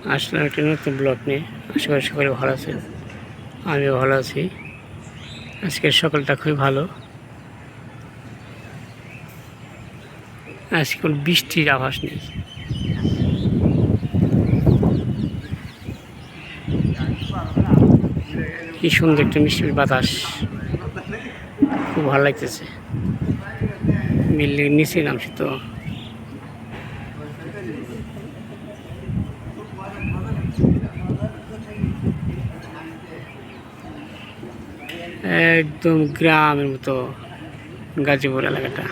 আসলাম একটা নতুন ব্লগ নিয়ে। আশা করি সকলে ভালো আছেন, আমিও ভালো আছি। আজকের সকালটা খুবই ভালো। আজকে কোনো বৃষ্টির আভাস নেই। কি সুন্দর একটা মিষ্টি বাতাস, খুব ভালো লাগতেছে। বিল্ডিং নিচে নামছি তো, একদম গ্রামের মতো গাজীপুর এলাকাটা,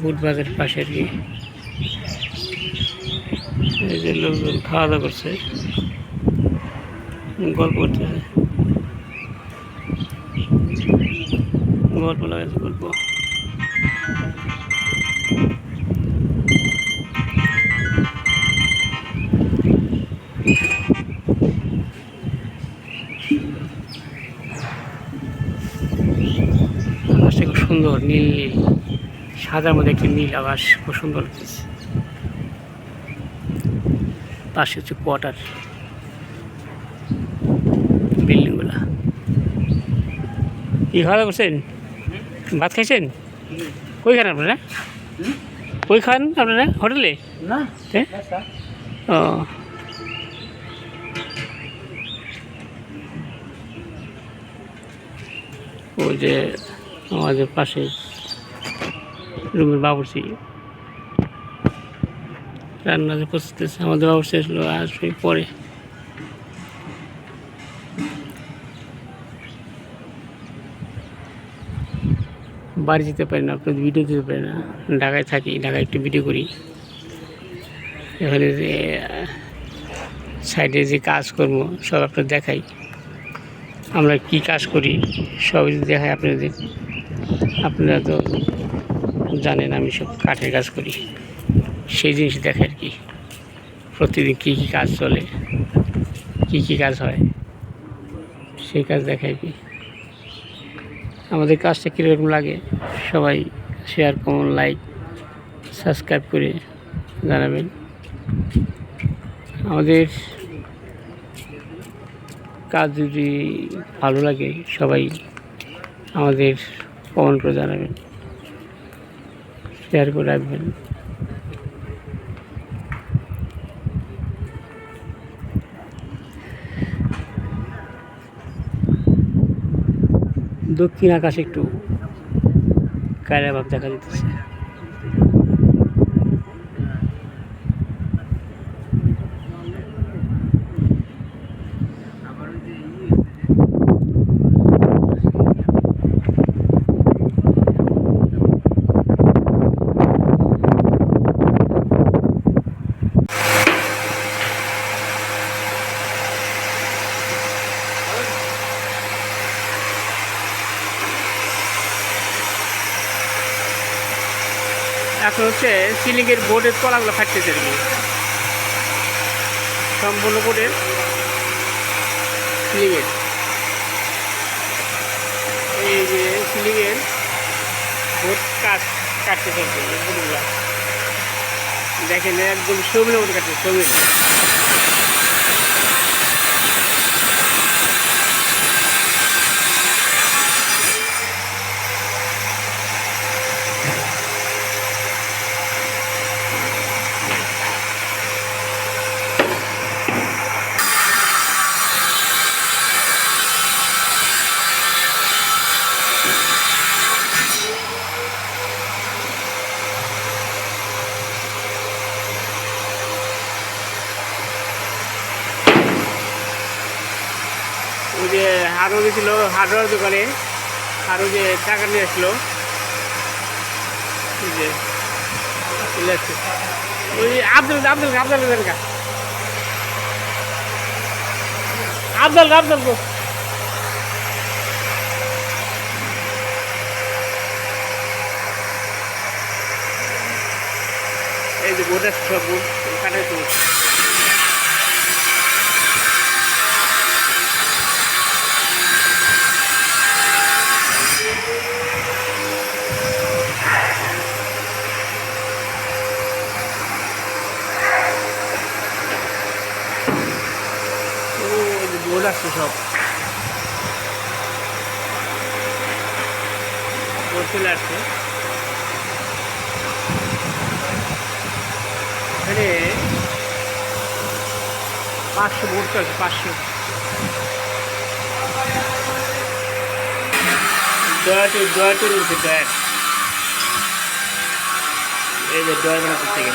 বুটবাজারের পাশে আর কি। এই যে লোকজন খাওয়া দাওয়া করছে, গল্প করতেছে, গল্প লাগাচ্ছে গল্প। আকাশটা খুব সুন্দর, নীল নীল, সাদার মধ্যে একটি নীল আকাশ, খুব সুন্দর লাগতেছে। পাশে হচ্ছে কোয়ার্টার বিল্ডিংগুলা। কি খাওয়া দাওয়া করছেন? ভাত খাইছেন? কই খান আপনারা? কই খান আপনারা? হোটেলে? না। ও, ওই যে আমাদের পাশে রুমের বাবুর্চি রান্না যে প্রস্তুত, আমাদের বাবুর্চি আসলো আসবে পরে। বাড়ি যেতে পারি না, আপনাদের ভিডিও দিতে পারি না। ঢাকায় থাকি, ঢাকায় একটু ভিডিও করি। এখানে যে সাইডে যে কাজকর্ম সব আপনার দেখাই, আমরা কি কাজ করি সবই দেখাই আপনাদের। আপনারা তো জানেন আমি সব কাঠের কাজ করি, সেই জিনিস দেখে আর কি। প্রতিদিন কী কী কাজ চলে, কী কী কাজ হয়, সেই কাজ দেখাই কি। আমাদের কাজটা কীরকম লাগে সবাই শেয়ার, কমেন্ট, লাইক, সাবস্ক্রাইব করে জানাবেন। আমাদের কাজ যদি ভালো লাগে সবাই আমাদের কমেন্ট করে জানাবেন, শেয়ার করে রাখবেন। দক্ষিণ আকাশে একটু কায়রা ভাব দেখা যেতেছে। এখন হচ্ছে সিলিংয়ের বোর্ডের তলাগুলো ফাটতেছে আর কি, সম্পূর্ণ বোর্ডের সিলিংয়ের, এই যে সিলিংয়ের বোর্ড কাটতেছে আর কি। বোর্ডগুলো দেখেন একদম সমিলের মতো কাটছে, সমিল। ওই যে হারু গেছিল হার্ডওয়ার দোকানে, হারু যে টাকা নিয়ে আসলো, যে ওই আব্দুল আব্দুল আব্দুল আব্দুল আব্দুল এই যে বোর্ডের সব বোর্ড কাটাই তো। আসছে সব চলে আসছে। এখানে 500 ভোট আছে, 500 ডয়াটের উঠছে ডয়ার। এই যে ডয়ার বানাতে থেকে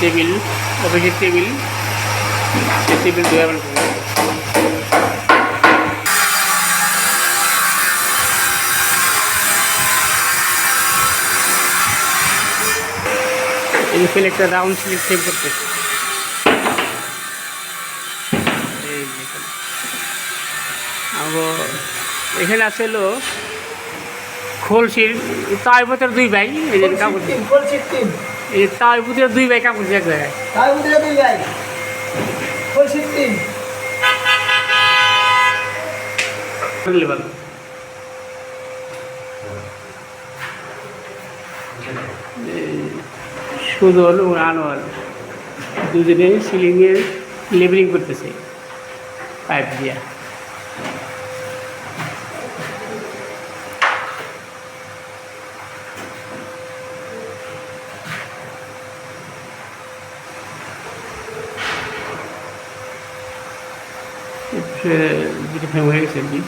টেবিল, অফিসের টেবিল, টেবিল ডয়ার বানাতে থেকে। এই ফেলে একটা রাউন্ড স্লিপ সেভ করতে। এখানে আছে হলো খোলসির তাইবতের 2 ভাই, এই যে কাপড় এই তাইবতের 2 ভাই কাপড় এক জায়গায়, তাইবতের 2 ভাই খোলসির 3 লেভেল। সুদল ও আনোয়ার দুজনে সিলিংয়ের লেবেলিং করতেছে পাইপ দিয়া। যেটা ফেম হয়ে গেছে আর কি,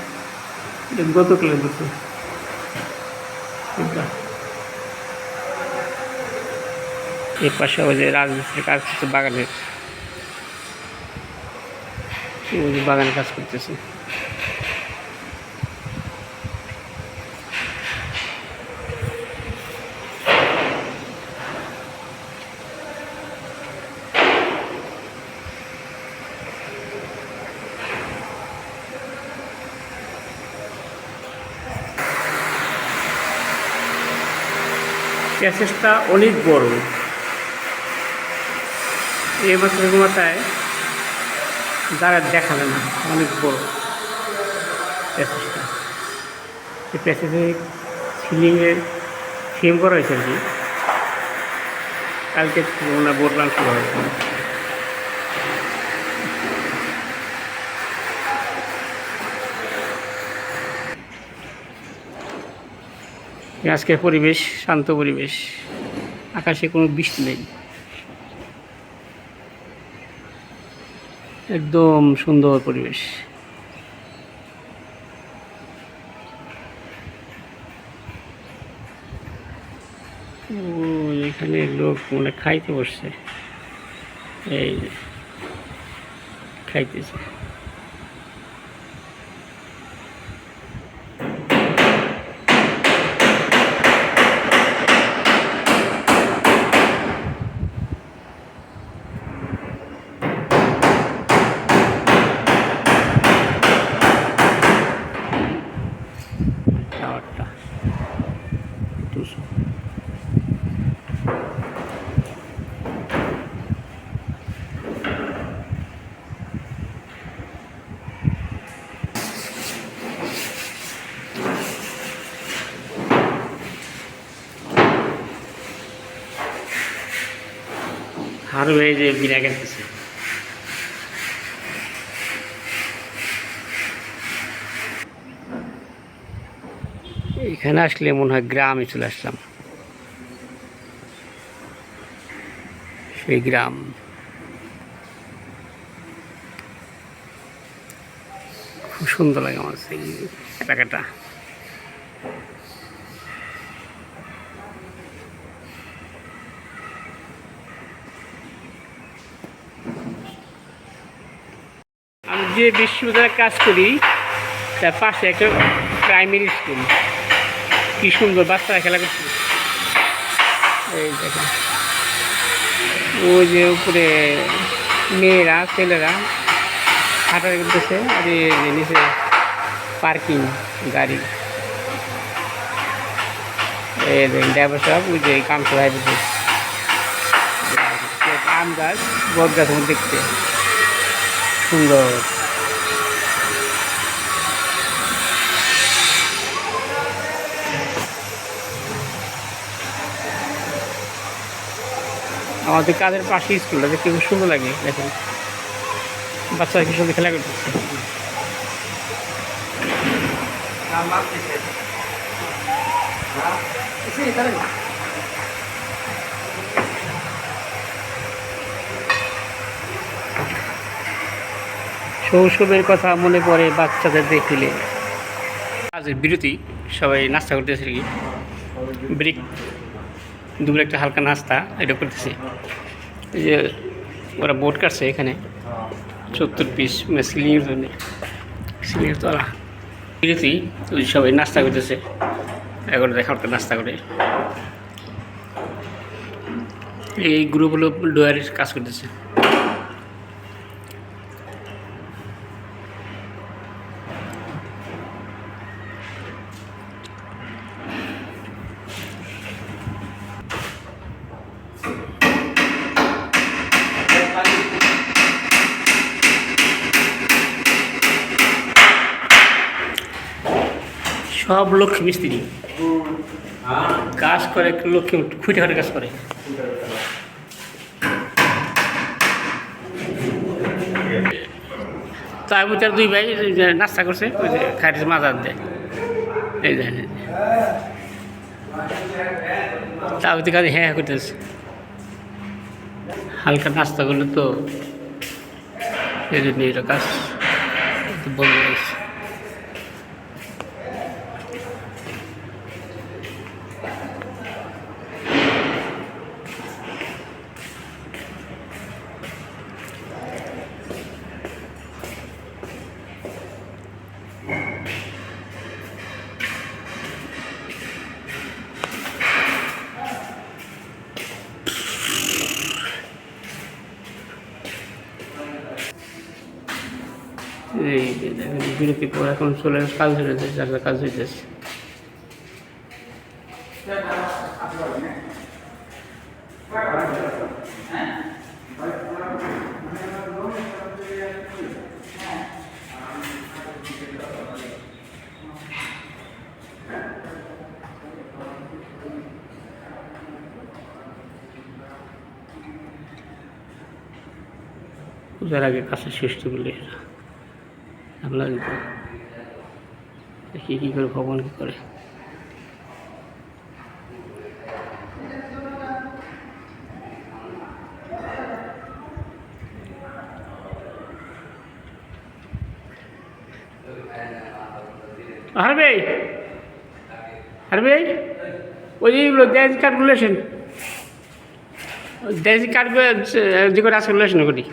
এটা গতকালের বছর। এর পাশে ওই যে রাজমিস্ত্রির কাজ করছে বাগানের, ওই যে বাগানে কাজ করতেছে। প্যাসেজটা অনেক বড়, এই বছরের মাথায় যারা দেখাবে না, অনেক বড় প্যাসেজটা। এই প্যাসেজে সিলিংয়ের ফ্রেম করা হয়েছে আর কি, কালকে ওনার বোর্ড লাঞ্চ করা হয়েছে। আজকের পরিবেশ শান্ত পরিবেশ, আকাশে কোনো বৃষ্টি নেই, একদম সুন্দর পরিবেশ। এখানে লোক মানে খাইতে বসছে, এই খাইতেছে। টাওয়ারটা হার হয়ে যে বিনা গেছে। এখানে আসলে মনে হয় গ্রামে চলে আসলাম, সেই গ্রাম। খুব সুন্দর লাগে আমার সেই এলাকাটা। আমি যে বিশ্ববিদ্যালয়ে কাজ করি তার পাশে একটা প্রাইমারি স্কুল, কি সুন্দর বাচ্চারা খেলা করছে। এই দেখেন ওই যে উপরে মেয়েরা ছেলেরা হাঁটাহাঁটি করতেছে, আর এই নিচে পার্কিং গাড়ি। এই দেখেন ড্রাইভার সাহেব ওই যে কাম করাই দিচ্ছে। আম গাছ, বট গাছ দেখতে সুন্দর। আমাদের কাজের পাশে স্কুলটা দেখতে খুব সুন্দর লাগে। দেখেন বাচ্চারা কি সুন্দর খেলা করতেছে। শৈশবের কথা মনে পড়ে বাচ্চাদের দেখলে। কাজের বিরতি, সবাই নাস্তা করতেছে আর কি, ব্রেক, দুপুরে একটা হালকা নাস্তা এটা করতেছে। এই যে ওরা বোট কাটছে এখানে 70 পিস সিলিংয়ের জন্য, সিলিংয়ের তোলা বিরতি। ওই সবাই নাস্তা করতেছে, এখন দেখা নাস্তা করে। এই গ্রুপ হলো ডোয়ারের কাজ করতেছে। সব লক্ষ্মী মিস্ত্রি কাজ করে, লক্ষ্মী খুঁটে খাটে কাজ করে। তার মধ্যে দুই ভাই নাস্তা করছে, ওই যে খাইতে মাজার দেয়, এই দেখেন তার মধ্যে কাজে হ্যাঁ করতেছে। হালকা নাস্তা করলে তো এই জন্য এটা কাজ বন্ধ হয়েছে। এই বিরতির পর এখন চলে কাজ হয়েছে, যার কাজ হইতেছে। পূজার আগে কাছে শেষ বলে আমরা দেখি কী করে ভবন কী করে। হারবে হারবে ওই যেগুলো ড্যান্স কার্ডগুলো আসেন, ড্যান্স কার্ডগুলো যে করে আসলে করি।